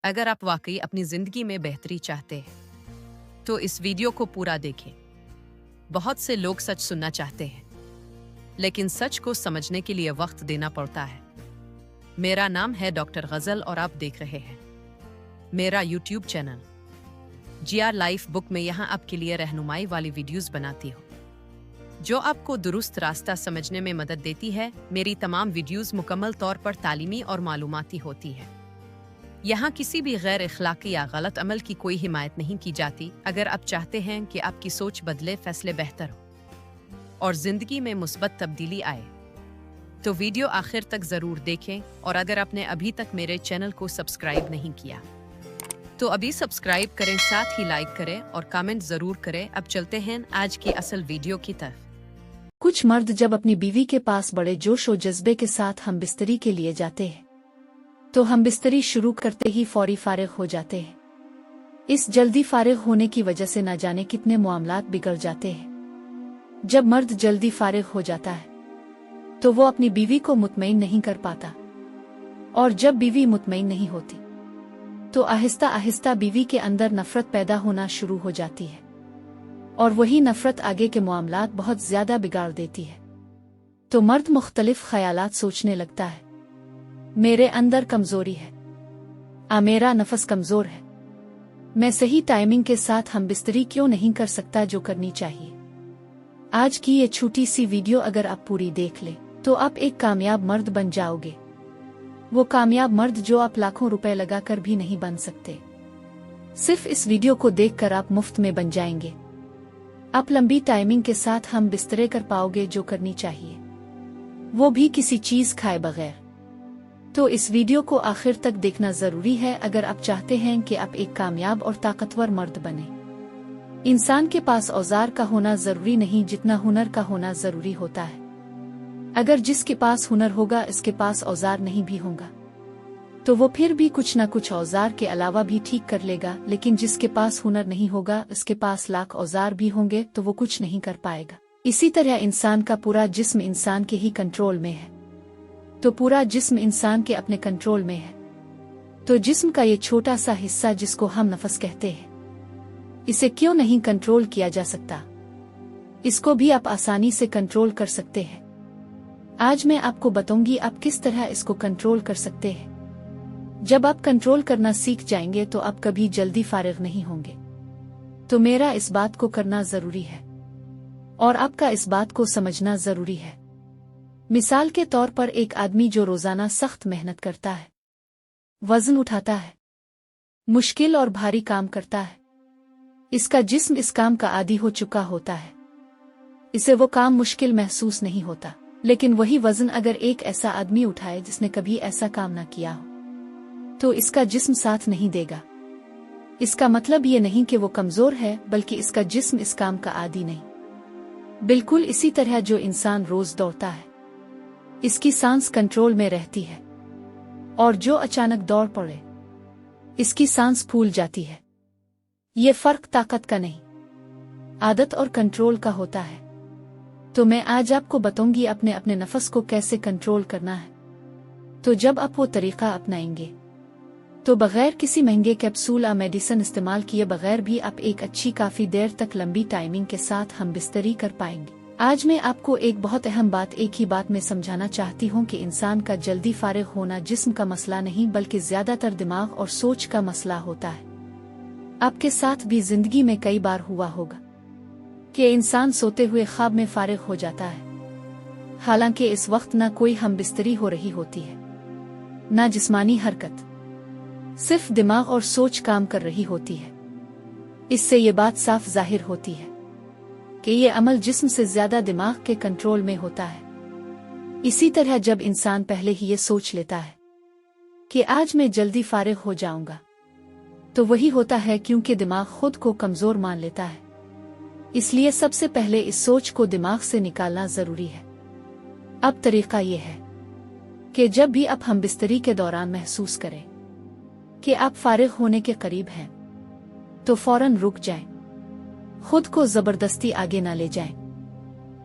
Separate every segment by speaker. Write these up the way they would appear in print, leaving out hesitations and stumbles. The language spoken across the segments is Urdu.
Speaker 1: اگر آپ واقعی اپنی زندگی میں بہتری چاہتے ہیں تو اس ویڈیو کو پورا دیکھیں۔ بہت سے لوگ سچ سننا چاہتے ہیں لیکن سچ کو سمجھنے کے لیے وقت دینا پڑتا ہے۔ میرا نام ہے ڈاکٹر غزل اور آپ دیکھ رہے ہیں میرا یوٹیوب چینل جیار لائف بک میں یہاں آپ کے لیے رہنمائی والی ویڈیوز بناتی ہوں جو آپ کو درست راستہ سمجھنے میں مدد دیتی ہے۔ میری تمام ویڈیوز مکمل طور پر تعلیمی اور معلوماتی ہوتی ہے۔ یہاں کسی بھی غیر اخلاقی یا غلط عمل کی کوئی حمایت نہیں کی جاتی۔ اگر آپ چاہتے ہیں کہ آپ کی سوچ بدلے، فیصلے بہتر ہوں اور زندگی میں مثبت تبدیلی آئے تو ویڈیو آخر تک ضرور دیکھیں، اور اگر آپ نے ابھی تک میرے چینل کو سبسکرائب نہیں کیا تو ابھی سبسکرائب کریں، ساتھ ہی لائک کریں اور کامنٹ ضرور کریں۔ اب چلتے ہیں آج کی اصل ویڈیو کی طرف۔
Speaker 2: کچھ مرد جب اپنی بیوی کے پاس بڑے جوش و جذبے کے ساتھ ہم بستری کے لیے جاتے ہیں تو ہم بستری شروع کرتے ہی فوری فارغ ہو جاتے ہیں۔ اس جلدی فارغ ہونے کی وجہ سے نہ جانے کتنے معاملات بگڑ جاتے ہیں۔ جب مرد جلدی فارغ ہو جاتا ہے تو وہ اپنی بیوی کو مطمئن نہیں کر پاتا، اور جب بیوی مطمئن نہیں ہوتی تو آہستہ آہستہ بیوی کے اندر نفرت پیدا ہونا شروع ہو جاتی ہے، اور وہی نفرت آگے کے معاملات بہت زیادہ بگاڑ دیتی ہے۔ تو مرد مختلف خیالات سوچنے لگتا ہے، میرے اندر کمزوری ہے، میرا نفس کمزور ہے، میں صحیح ٹائمنگ کے ساتھ ہم بستری کیوں نہیں کر سکتا جو کرنی چاہیے۔ آج کی یہ چھوٹی سی ویڈیو اگر آپ پوری دیکھ لیں تو آپ ایک کامیاب مرد بن جاؤ گے، وہ کامیاب مرد جو آپ لاکھوں روپے لگا کر بھی نہیں بن سکتے۔ صرف اس ویڈیو کو دیکھ کر آپ مفت میں بن جائیں گے۔ آپ لمبی ٹائمنگ کے ساتھ ہم بسترے کر پاؤ گے جو کرنی چاہیے، وہ بھی کسی چیز کھائے بغیر۔ تو اس ویڈیو کو آخر تک دیکھنا ضروری ہے اگر آپ چاہتے ہیں کہ آپ ایک کامیاب اور طاقتور مرد بنیں۔ انسان کے پاس اوزار کا ہونا ضروری نہیں جتنا ہنر کا ہونا ضروری ہوتا ہے۔ اگر جس کے پاس ہنر ہوگا اس کے پاس اوزار نہیں بھی ہوگا تو وہ پھر بھی کچھ نہ کچھ اوزار کے علاوہ بھی ٹھیک کر لے گا، لیکن جس کے پاس ہنر نہیں ہوگا اس کے پاس لاکھ اوزار بھی ہوں گے تو وہ کچھ نہیں کر پائے گا۔ اسی طرح انسان کا پورا جسم انسان کے ہی کنٹرول میں ہے، تو پورا جسم انسان کے اپنے کنٹرول میں ہے۔ تو جسم کا یہ چھوٹا سا حصہ جس کو ہم نفس کہتے ہیں، اسے کیوں نہیں کنٹرول کیا جا سکتا؟ اس کو بھی آپ آسانی سے کنٹرول کر سکتے ہیں۔ آج میں آپ کو بتاؤں گی آپ کس طرح اس کو کنٹرول کر سکتے ہیں۔ جب آپ کنٹرول کرنا سیکھ جائیں گے تو آپ کبھی جلدی فارغ نہیں ہوں گے۔ تو میرا اس بات کو کرنا ضروری ہے اور آپ کا اس بات کو سمجھنا ضروری ہے۔ مثال کے طور پر ایک آدمی جو روزانہ سخت محنت کرتا ہے، وزن اٹھاتا ہے، مشکل اور بھاری کام کرتا ہے، اس کا جسم اس کام کا عادی ہو چکا ہوتا ہے، اسے وہ کام مشکل محسوس نہیں ہوتا۔ لیکن وہی وزن اگر ایک ایسا آدمی اٹھائے جس نے کبھی ایسا کام نہ کیا ہو تو اس کا جسم ساتھ نہیں دے گا۔ اس کا مطلب یہ نہیں کہ وہ کمزور ہے، بلکہ اس کا جسم اس کام کا عادی نہیں۔ بالکل اسی طرح جو انسان روز دوڑتا ہے اس کی سانس کنٹرول میں رہتی ہے، اور جو اچانک دوڑ پڑے اس کی سانس پھول جاتی ہے۔ یہ فرق طاقت کا نہیں، عادت اور کنٹرول کا ہوتا ہے۔ تو میں آج آپ کو بتاؤں گی اپنے نفس کو کیسے کنٹرول کرنا ہے۔ تو جب آپ وہ طریقہ اپنائیں گے تو بغیر کسی مہنگے کیپسول یا میڈیسن استعمال کیے بغیر بھی آپ ایک اچھی کافی دیر تک لمبی ٹائمنگ کے ساتھ ہم بستری کر پائیں گے۔ آج میں آپ کو ایک بہت اہم بات ایک ہی بات میں سمجھانا چاہتی ہوں کہ انسان کا جلدی فارغ ہونا جسم کا مسئلہ نہیں بلکہ زیادہ تر دماغ اور سوچ کا مسئلہ ہوتا ہے۔ آپ کے ساتھ بھی زندگی میں کئی بار ہوا ہوگا کہ انسان سوتے ہوئے خواب میں فارغ ہو جاتا ہے، حالانکہ اس وقت نہ کوئی ہم بستری ہو رہی ہوتی ہے، نہ جسمانی حرکت، صرف دماغ اور سوچ کام کر رہی ہوتی ہے۔ اس سے یہ بات صاف ظاہر ہوتی ہے کہ یہ عمل جسم سے زیادہ دماغ کے کنٹرول میں ہوتا ہے۔ اسی طرح جب انسان پہلے ہی یہ سوچ لیتا ہے کہ آج میں جلدی فارغ ہو جاؤں گا تو وہی ہوتا ہے کیونکہ دماغ خود کو کمزور مان لیتا ہے۔ اس لیے سب سے پہلے اس سوچ کو دماغ سے نکالنا ضروری ہے۔ اب طریقہ یہ ہے کہ جب بھی آپ ہم بستری کے دوران محسوس کریں کہ آپ فارغ ہونے کے قریب ہیں تو فوراً رک جائیں، خود کو زبردستی آگے نہ لے جائیں۔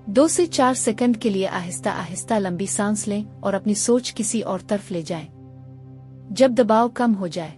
Speaker 2: 2 سے 4 سیکنڈ کے لیے آہستہ آہستہ لمبی سانس لیں اور اپنی سوچ کسی اور طرف لے جائیں۔ جب دباؤ کم ہو جائے